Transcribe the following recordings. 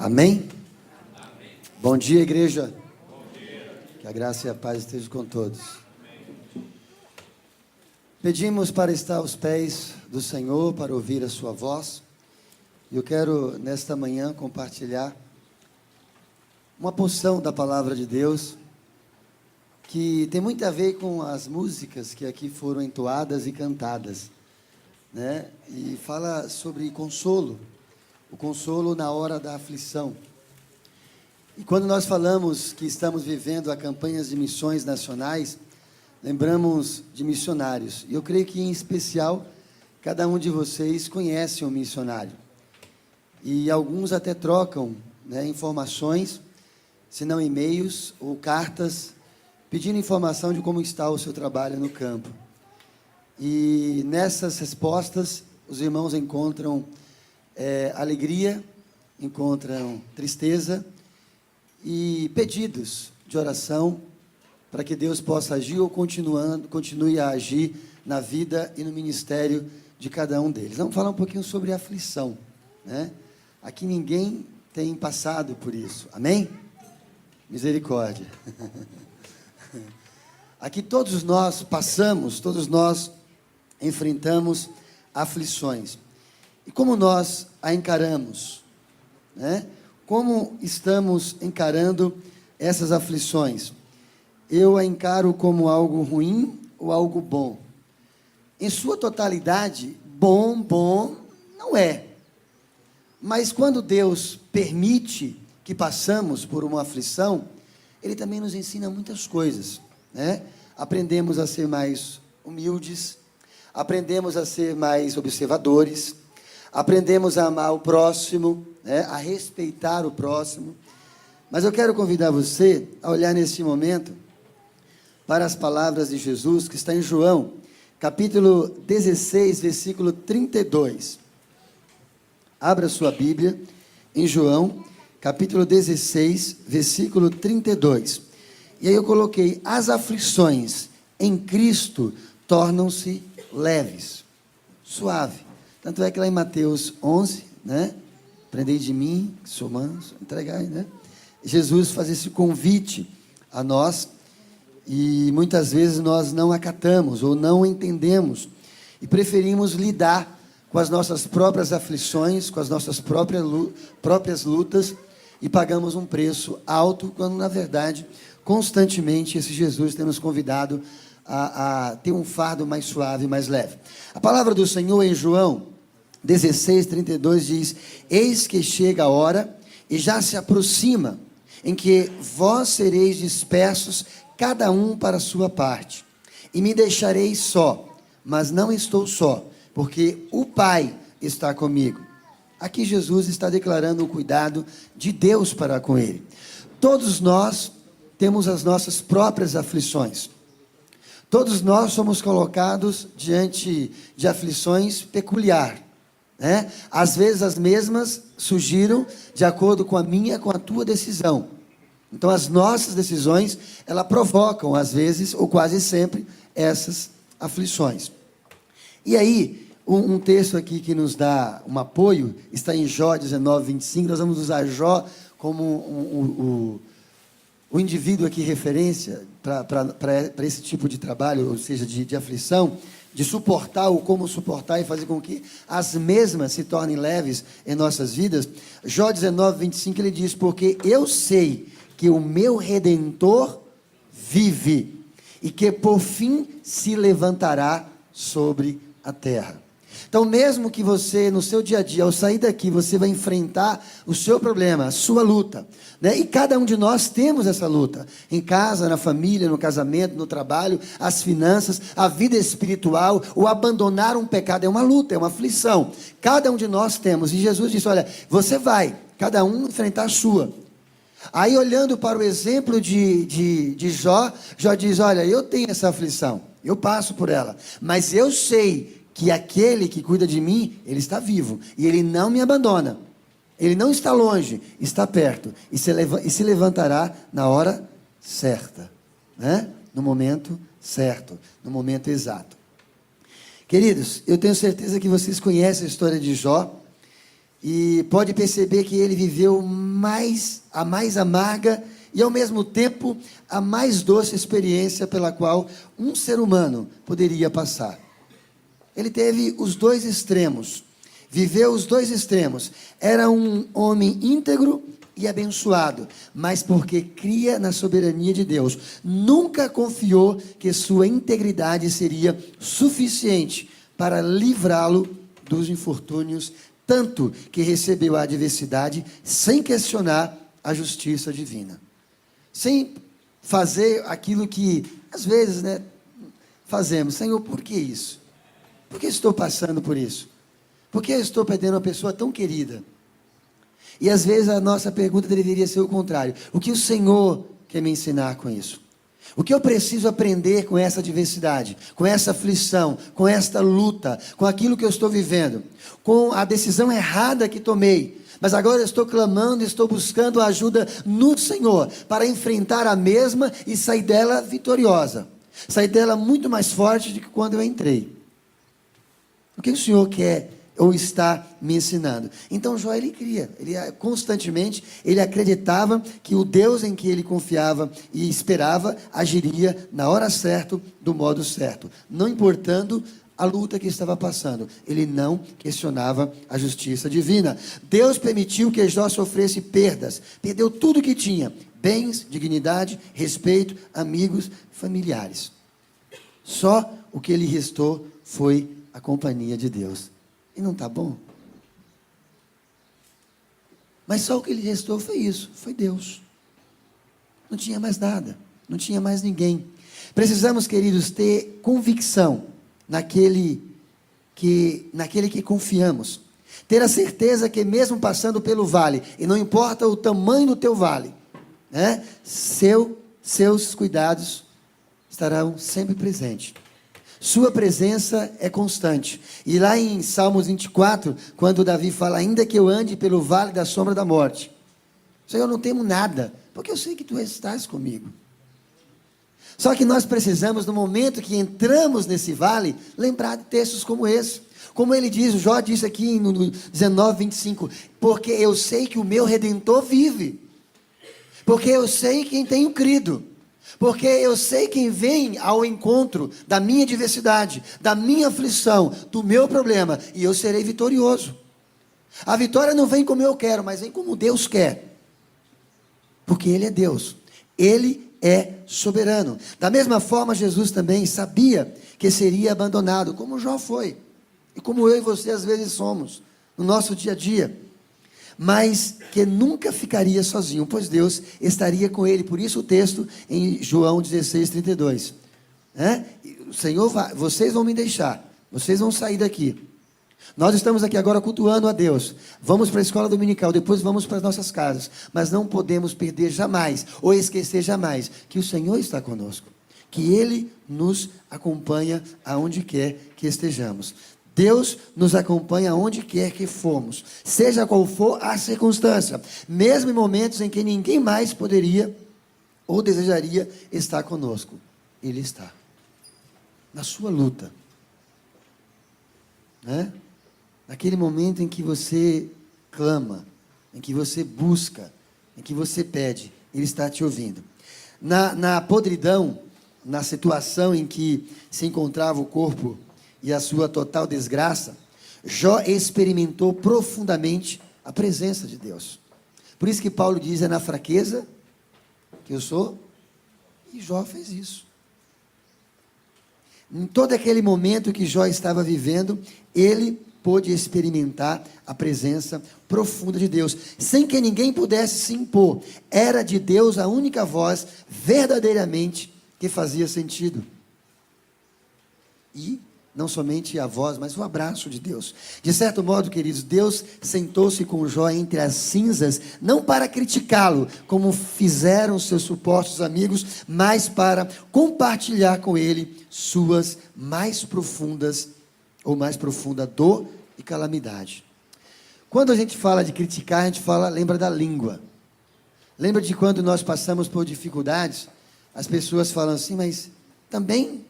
Amém? Bom dia, igreja. Que a graça e a paz estejam com todos. Pedimos para estar aos pés do Senhor, para ouvir a sua voz. E eu quero, nesta manhã, compartilhar uma porção da palavra de Deus, que tem muito a ver com as músicas que aqui foram entoadas e cantadas, né? E fala sobre consolo, o consolo na hora da aflição. E quando nós falamos que estamos vivendo a campanhas de missões nacionais, lembramos de missionários. E eu creio que, em especial, cada um de vocês conhece um missionário. E alguns até trocam, né, informações, se não e-mails ou cartas, pedindo informação de como está o seu trabalho no campo. E nessas respostas, os irmãos encontram alegria, encontram tristeza e pedidos de oração para que Deus possa agir ou continue a agir na vida e no ministério de cada um deles. Vamos falar um pouquinho sobre aflição, né? Aqui ninguém tem passado por isso, amém? Misericórdia. Aqui todos nós passamos, todos nós enfrentamos aflições. E como nós a encaramos, né? Como estamos encarando essas aflições? Eu a encaro como algo ruim ou algo bom? Em sua totalidade, bom não é. Mas quando Deus permite que passamos por uma aflição, Ele também nos ensina muitas coisas, né? Aprendemos a ser mais humildes, aprendemos a ser mais observadores, aprendemos a amar o próximo, né? A respeitar o próximo. Mas eu quero convidar você a olhar neste momento para as palavras de Jesus, que está em João, capítulo 16, versículo 32. Abra sua Bíblia em João, capítulo 16, versículo 32. E aí eu coloquei: as aflições em Cristo tornam-se leves, suave. Tanto é que lá em Mateus 11, né? Aprendei de mim, que sou manso, entregai, né? Jesus faz esse convite a nós e muitas vezes nós não acatamos ou não entendemos e preferimos lidar com as nossas próprias aflições, com as nossas próprias lutas e pagamos um preço alto, quando na verdade, constantemente, esse Jesus tem nos convidado a ter um fardo mais suave, mais leve. A palavra do Senhor em João 16, 32 diz: eis que chega a hora e já se aproxima, em que vós sereis dispersos, cada um para a sua parte, e me deixareis só, mas não estou só, porque o Pai está comigo. Aqui Jesus está declarando o cuidado de Deus para com ele. Todos nós temos as nossas próprias aflições. Todos nós somos colocados diante de aflições peculiares, né? Às vezes as mesmas surgiram de acordo com a minha, com a tua decisão. Então as nossas decisões, elas provocam às vezes, ou quase sempre, essas aflições. E aí, um texto aqui que nos dá um apoio, está em Jó 19, 25, nós vamos usar Jó como o indivíduo aqui referência para esse tipo de trabalho, ou seja, de aflição, de suportar ou como suportar e fazer com que as mesmas se tornem leves em nossas vidas. Jó 19, 25, ele diz: porque eu sei que o meu Redentor vive, e que por fim se levantará sobre a terra. Então, mesmo que você, no seu dia a dia, ao sair daqui, você vai enfrentar o seu problema, a sua luta, né? E cada um de nós temos essa luta, em casa, na família, no casamento, no trabalho, as finanças, a vida espiritual, o abandonar um pecado, é uma luta, é uma aflição, cada um de nós temos, e Jesus disse: olha, você vai, cada um enfrentar a sua. Aí, olhando para o exemplo de Jó, Jó diz: olha, eu tenho essa aflição, eu passo por ela, mas eu sei que aquele que cuida de mim, ele está vivo, e ele não me abandona, ele não está longe, está perto, e se levantará na hora certa, né? No momento certo, no momento exato. Queridos, eu tenho certeza que vocês conhecem a história de Jó, e pode perceber que ele viveu a mais amarga e, ao mesmo tempo, a mais doce experiência pela qual um ser humano poderia passar. Ele teve os dois extremos, viveu os dois extremos. Era um homem íntegro e abençoado, mas porque cria na soberania de Deus, nunca confiou que sua integridade seria suficiente para livrá-lo dos infortúnios, tanto que recebeu a adversidade sem questionar a justiça divina, sem fazer aquilo que às vezes, fazemos. Senhor, por que isso? Por que estou passando por isso? Por que eu estou perdendo uma pessoa tão querida? E às vezes a nossa pergunta deveria ser o contrário: o que o Senhor quer me ensinar com isso? O que eu preciso aprender com essa adversidade, com essa aflição, com esta luta, com aquilo que eu estou vivendo, com a decisão errada que tomei, mas agora eu estou clamando, estou buscando a ajuda no Senhor, para enfrentar a mesma e sair dela vitoriosa, sair dela muito mais forte do que quando eu entrei. O que o Senhor quer ou está me ensinando? Então Jó, ele cria, constantemente, ele acreditava que o Deus em que ele confiava e esperava, agiria na hora certa, do modo certo, não importando a luta que estava passando. Ele não questionava a justiça divina. Deus permitiu que Jó sofresse perdas, perdeu tudo que tinha, bens, dignidade, respeito, amigos, familiares. Só o que lhe restou foi a companhia de Deus. E não está bom? Mas só o que lhe restou foi isso, foi Deus. Não tinha mais nada, não tinha mais ninguém. Precisamos, queridos, ter convicção naquele que confiamos. Ter a certeza que mesmo passando pelo vale, e não importa o tamanho do teu vale, seus cuidados estarão sempre presentes. Sua presença é constante. E lá em Salmos 24, quando Davi fala: ainda que eu ande pelo vale da sombra da morte, Senhor, eu não temo nada, porque eu sei que Tu estás comigo. Só que nós precisamos, no momento que entramos nesse vale, lembrar de textos como esse. Como ele diz, o Jó disse aqui no 19:25, porque eu sei que o meu Redentor vive, porque eu sei quem tenho crido, porque eu sei quem vem ao encontro da minha adversidade, da minha aflição, do meu problema, e eu serei vitorioso. A vitória não vem como eu quero, mas vem como Deus quer, porque Ele é Deus, Ele é soberano. Da mesma forma, Jesus também sabia que seria abandonado, como Jó foi, e como eu e você às vezes somos, no nosso dia a dia, mas que nunca ficaria sozinho, pois Deus estaria com ele. Por isso o texto em João 16:32, o Senhor vocês vão me deixar, vocês vão sair daqui, nós estamos aqui agora cultuando a Deus, vamos para a escola dominical, depois vamos para as nossas casas, mas não podemos perder jamais, ou esquecer jamais, que o Senhor está conosco, que Ele nos acompanha aonde quer que estejamos. Deus nos acompanha aonde quer que formos, seja qual for a circunstância, mesmo em momentos em que ninguém mais poderia ou desejaria estar conosco. Ele está na sua luta, naquele momento em que você clama, em que você busca, em que você pede, Ele está te ouvindo. Na podridão, na situação em que se encontrava o corpo e a sua total desgraça, Jó experimentou profundamente a presença de Deus. Por isso que Paulo diz: é na fraqueza que eu sou, e Jó fez isso. Em todo aquele momento que Jó estava vivendo, ele pôde experimentar a presença profunda de Deus, sem que ninguém pudesse se impor. Era de Deus a única voz verdadeiramente que fazia sentido. E não somente a voz, mas o abraço de Deus. De certo modo, queridos, Deus sentou-se com Jó entre as cinzas, não para criticá-lo, como fizeram seus supostos amigos, mas para compartilhar com ele suas mais profunda dor e calamidade. Quando a gente fala de criticar, a gente lembra da língua. Lembra de quando nós passamos por dificuldades, as pessoas falam assim: mas também,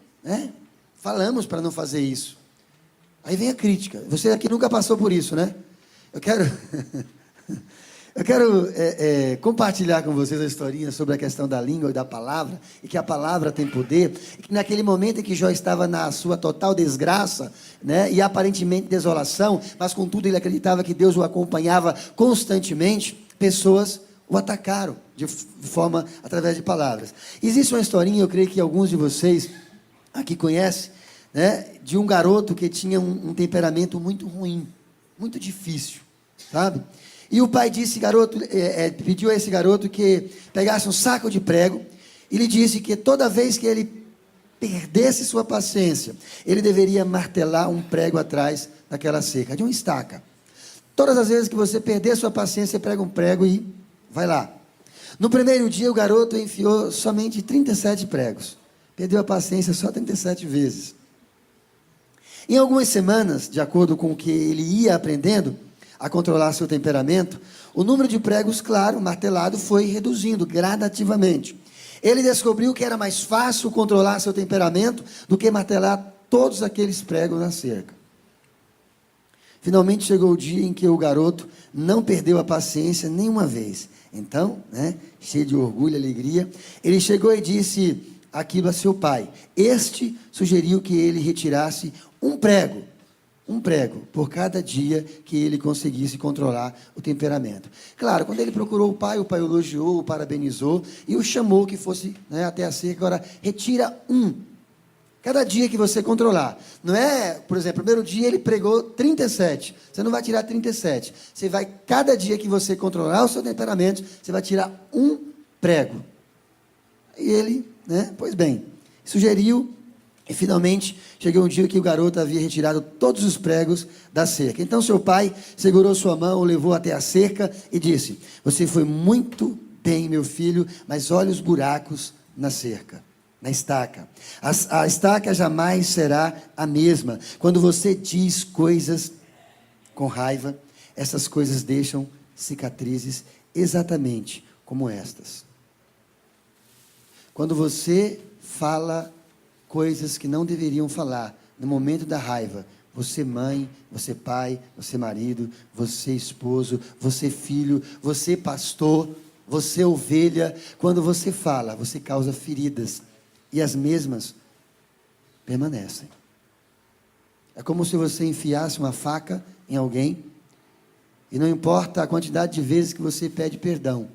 falamos para não fazer isso. Aí vem a crítica. Você aqui nunca passou por isso, né? Eu quero, eu quero compartilhar com vocês a historinha sobre a questão da língua e da palavra, e que a palavra tem poder, e que naquele momento em que Jó estava na sua total desgraça, né, e aparentemente desolação, mas contudo ele acreditava que Deus o acompanhava constantemente, pessoas o atacaram de forma, através de palavras. Existe uma historinha, eu creio que alguns de vocês aqui conhecem, né, de um garoto que tinha um temperamento muito ruim, muito difícil, sabe? E o pai disse, pediu a esse garoto que pegasse um saco de prego, e lhe disse que toda vez que ele perdesse sua paciência, ele deveria martelar um prego atrás daquela cerca, de uma estaca. Todas as vezes que você perder sua paciência, prega um prego e vai lá. No primeiro dia, o garoto enfiou somente 37 pregos. Perdeu a paciência só 37 vezes. Em algumas semanas, de acordo com o que ele ia aprendendo a controlar seu temperamento, o número de pregos, claro, martelado, foi reduzindo gradativamente. Ele descobriu que era mais fácil controlar seu temperamento do que martelar todos aqueles pregos na cerca. Finalmente chegou o dia em que o garoto não perdeu a paciência nenhuma vez. Então, né, cheio de orgulho e alegria, ele chegou e disse aquilo a seu pai. Este sugeriu que ele retirasse um prego por cada dia que ele conseguisse controlar o temperamento. Claro, quando ele procurou o pai o elogiou, o parabenizou e o chamou que fosse, né, até a cerca. Agora, retira cada dia que você controlar. Não é, por exemplo, primeiro dia ele pregou 37. Você não vai tirar 37. Você vai, cada dia que você controlar o seu temperamento, você vai tirar um prego. E ele, né, pois bem, sugeriu. E finalmente, chegou um dia que o garoto havia retirado todos os pregos da cerca. Então seu pai segurou sua mão, o levou até a cerca e disse: você foi muito bem, meu filho, mas olha os buracos na cerca, na estaca. A estaca jamais será a mesma. Quando você diz coisas com raiva, essas coisas deixam cicatrizes exatamente como estas. Quando você fala coisas que não deveriam falar no momento da raiva, você mãe, você pai, você marido, você esposo, você filho, você pastor, você ovelha, quando você fala, você causa feridas, e as mesmas permanecem. É como se você enfiasse uma faca em alguém, e não importa a quantidade de vezes que você pede perdão,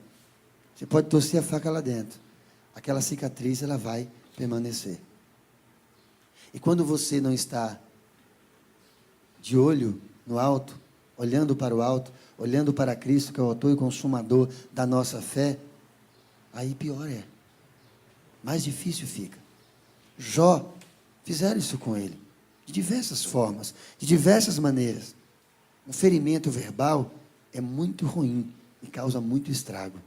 você pode torcer a faca lá dentro, aquela cicatriz ela vai permanecer. E quando você não está de olho no alto, olhando para o alto, olhando para Cristo, que é o autor e consumador da nossa fé, aí pior é. Mais difícil fica. Jó, fizeram isso com ele, de diversas formas, de diversas maneiras. Um ferimento verbal é muito ruim e causa muito estrago.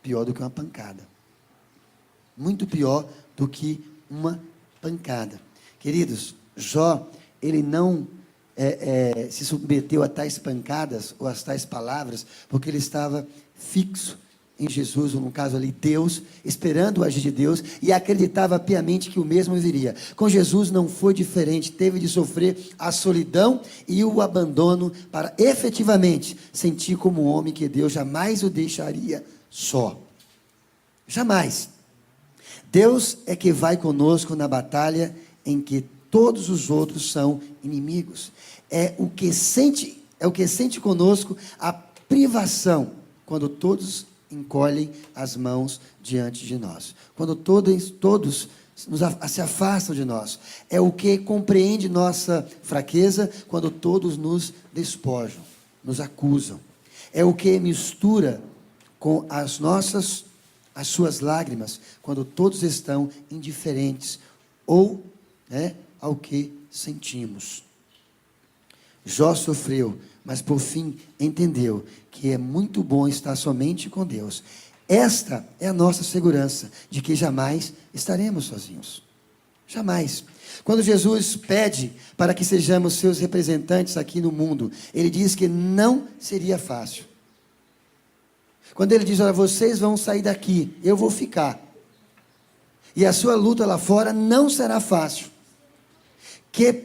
Pior do que uma pancada. Muito pior do que uma pancada. Queridos, Jó, ele não se submeteu a tais pancadas ou a tais palavras, porque ele estava fixo em Jesus, ou no caso ali, Deus, esperando o agir de Deus, e acreditava piamente que o mesmo viria. Com Jesus não foi diferente, teve de sofrer a solidão e o abandono para efetivamente sentir como um homem que Deus jamais o deixaria só. Jamais. Deus é que vai conosco na batalha em que todos os outros são inimigos. É o que sente conosco a privação, quando todos encolhem as mãos diante de nós. Quando todos se afastam de nós. É o que compreende nossa fraqueza, quando todos nos despojam, nos acusam. É o que mistura com as suas lágrimas, quando todos estão indiferentes ou ao que sentimos. Jó sofreu, mas por fim entendeu que é muito bom estar somente com Deus. Esta é a nossa segurança de que jamais estaremos sozinhos. Jamais. Quando Jesus pede para que sejamos seus representantes aqui no mundo, ele diz que não seria fácil. Quando ele diz: olha, vocês vão sair daqui, eu vou ficar. E a sua luta lá fora não será fácil.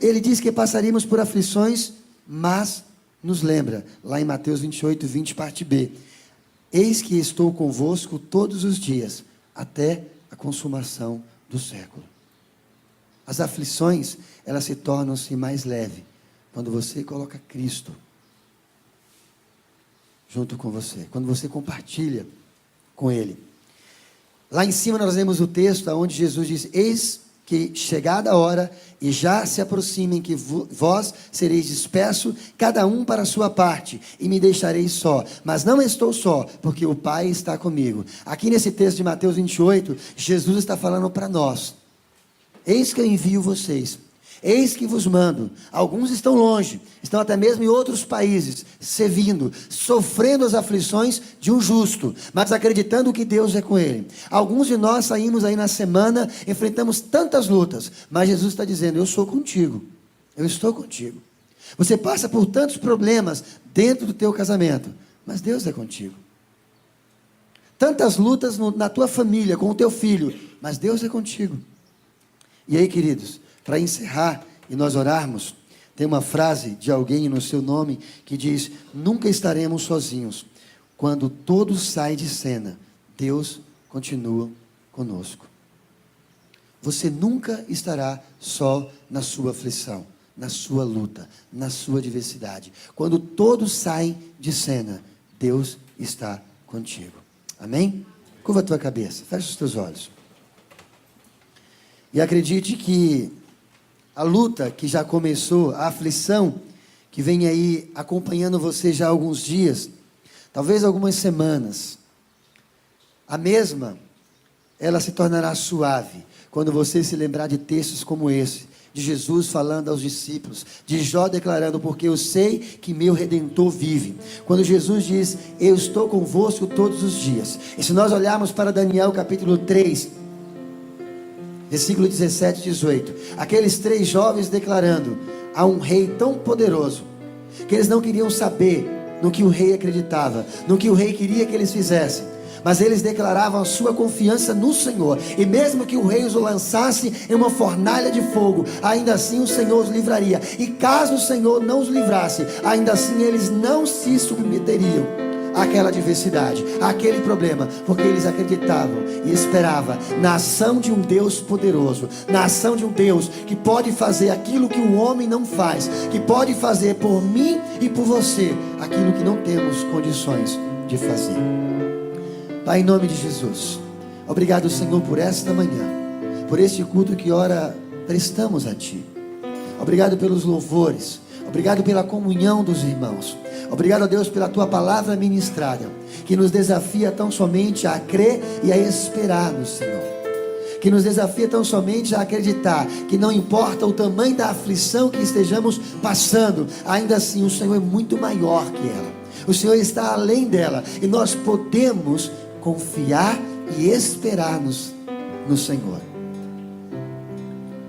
Ele diz que passaríamos por aflições, mas nos lembra, lá em Mateus 28, 20, parte B: eis que estou convosco todos os dias, até a consumação do século. As aflições, elas se tornam-se mais leves quando você coloca Cristo junto com você, quando você compartilha com Ele. Lá em cima nós lemos o texto onde Jesus diz: eis que chegada a hora, e já se aproximem, que vós sereis dispersos, cada um para a sua parte, e me deixareis só. Mas não estou só, porque o Pai está comigo. Aqui nesse texto de Mateus 28, Jesus está falando para nós: eis que eu envio vocês, eis que vos mando. Alguns estão longe, estão até mesmo em outros países, servindo, sofrendo as aflições de um justo, mas acreditando que Deus é com ele. Alguns de nós saímos aí na semana, enfrentamos tantas lutas, mas Jesus está dizendo: eu sou contigo, eu estou contigo. Você passa por tantos problemas dentro do teu casamento, mas Deus é contigo. Tantas lutas na tua família, com o teu filho, mas Deus é contigo. E aí, queridos, para encerrar e nós orarmos, tem uma frase de alguém no seu nome que diz: nunca estaremos sozinhos. Quando todos saem de cena, Deus continua conosco. Você nunca estará só na sua aflição, na sua luta, na sua adversidade. Quando todos saem de cena, Deus está contigo. Amém? Curva a tua cabeça, fecha os teus olhos. E acredite que a luta que já começou, a aflição que vem aí acompanhando você já há alguns dias, talvez algumas semanas, a mesma, ela se tornará suave quando você se lembrar de textos como esse, de Jesus falando aos discípulos, de Jó declarando: porque eu sei que meu Redentor vive. Quando Jesus diz: eu estou convosco todos os dias. E se nós olharmos para Daniel capítulo 3, versículo 17 e 18, aqueles 3 jovens declarando a um rei tão poderoso, que eles não queriam saber no que o rei acreditava, no que o rei queria que eles fizessem, mas eles declaravam a sua confiança no Senhor, e mesmo que o rei os lançasse em uma fornalha de fogo, ainda assim o Senhor os livraria, e caso o Senhor não os livrasse, ainda assim eles não se submeteriam àquela adversidade, àquele problema, porque eles acreditavam e esperavam na ação de um Deus poderoso, na ação de um Deus que pode fazer aquilo que o homem não faz, que pode fazer por mim e por você aquilo que não temos condições de fazer. Pai, em nome de Jesus, obrigado, Senhor, por esta manhã, por este culto que ora prestamos a Ti. Obrigado pelos louvores, obrigado pela comunhão dos irmãos. Obrigado, a Deus, pela Tua palavra ministrada, que nos desafia tão somente a crer e a esperar no Senhor, que nos desafia tão somente a acreditar que não importa o tamanho da aflição que estejamos passando, ainda assim o Senhor é muito maior que ela, o Senhor está além dela, e nós podemos confiar e esperar no Senhor.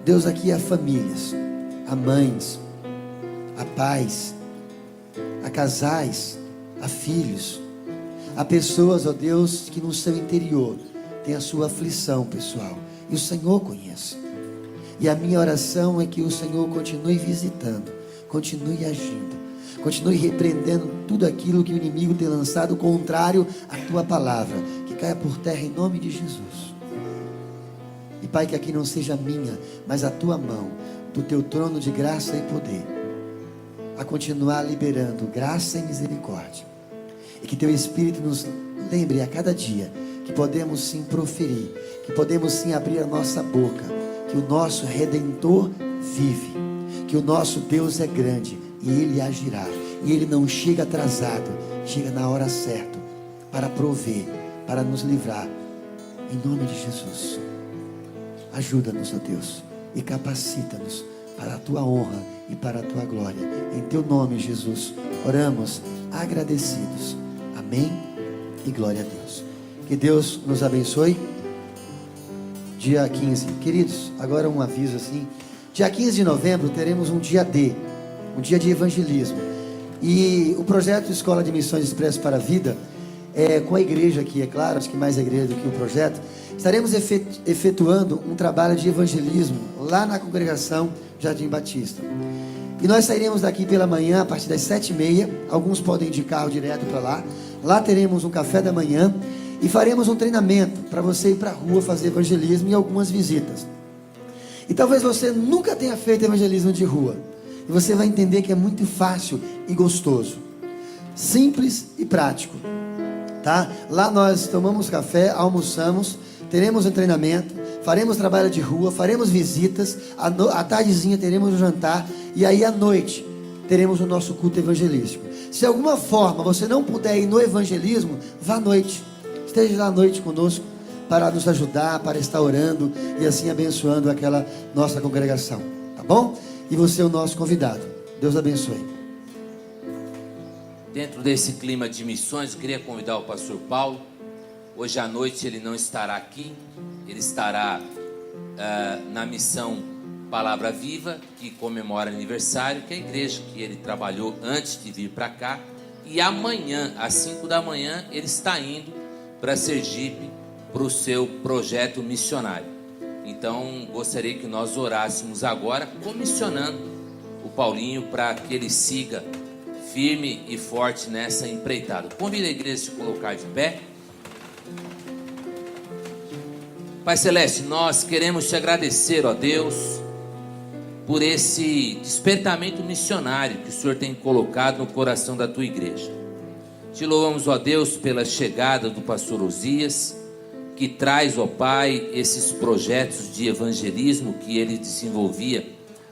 Deus, aqui há famílias, há mães, há pais, há casais, há filhos, há pessoas, ó Deus, que no seu interior tem a sua aflição pessoal, e o Senhor conhece. E a minha oração é que o Senhor continue visitando, continue agindo, continue repreendendo tudo aquilo que o inimigo tem lançado contrário à Tua palavra, que caia por terra em nome de Jesus. E Pai, que aqui não seja a minha, mas a Tua mão, do Teu trono de graça e poder, a continuar liberando graça e misericórdia, e que Teu Espírito nos lembre a cada dia que podemos sim proferir, que podemos sim abrir a nossa boca, que o nosso Redentor vive, que o nosso Deus é grande e Ele agirá, e Ele não chega atrasado, chega na hora certa para prover, para nos livrar, em nome de Jesus. Ajuda-nos, ó Deus, e capacita-nos para a Tua honra e para a Tua glória, em Teu nome, Jesus, oramos agradecidos, amém e glória a Deus. Que Deus nos abençoe. Dia 15, queridos, agora um aviso assim, dia 15 de novembro teremos um dia D, um dia de evangelismo, e o projeto Escola de Missões Expresso para a Vida, com a igreja aqui, é claro, acho que mais a igreja do que o projeto, estaremos efetuando um trabalho de evangelismo lá na congregação Jardim Batista. E nós sairemos daqui pela manhã a partir das 7h30. Alguns podem ir de carro direto para lá. Lá teremos um café da manhã e faremos um treinamento para você ir para a rua fazer evangelismo e algumas visitas. E talvez você nunca tenha feito evangelismo de rua. E você vai entender que é muito fácil e gostoso. Simples e prático. Tá? Lá nós tomamos café, almoçamos, teremos um treinamento, faremos trabalho de rua, faremos visitas, à tardezinha teremos um jantar e aí à noite teremos o nosso culto evangelístico. Se de alguma forma você não puder ir no evangelismo, vá à noite, esteja lá à noite conosco para nos ajudar, para estar orando e assim abençoando aquela nossa congregação, tá bom? E você é o nosso convidado. Deus abençoe. Dentro desse clima de missões, eu queria convidar o pastor Paulo. Hoje à noite ele não estará aqui, ele estará na missão Palavra Viva, que comemora aniversário, que é a igreja que ele trabalhou antes de vir para cá. E amanhã, às 5 da manhã, ele está indo para Sergipe, para o seu projeto missionário. Então, gostaria que nós orássemos agora, comissionando o Paulinho para que ele siga firme e forte nessa empreitada. Convido a igreja a se colocar de pé. Pai Celeste, nós queremos te agradecer, ó Deus, por esse despertamento missionário que o Senhor tem colocado no coração da tua igreja. Te louvamos, ó Deus, pela chegada do pastor Osias, que traz, ó Pai, esses projetos de evangelismo que ele desenvolvia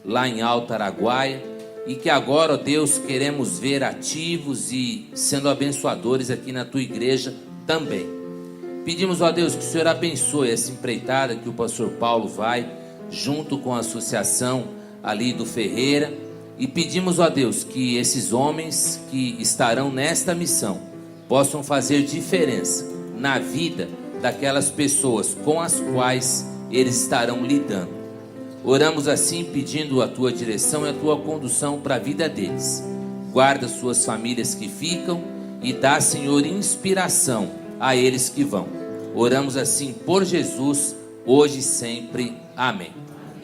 lá em Alto Araguaia, e que agora, ó Deus, queremos ver ativos e sendo abençoadores aqui na tua igreja também. Pedimos, ó Deus, que o Senhor abençoe essa empreitada que o pastor Paulo vai, junto com a associação ali do Ferreira, e pedimos, ó Deus, que esses homens que estarão nesta missão possam fazer diferença na vida daquelas pessoas com as quais eles estarão lidando. Oramos assim pedindo a tua direção e a tua condução para a vida deles. Guarda suas famílias que ficam e dá, Senhor, inspiração a eles que vão. Oramos assim por Jesus, hoje e sempre. Amém.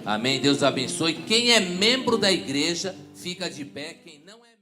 Amém. Deus abençoe. Quem é membro da igreja, fica de pé. Quem não é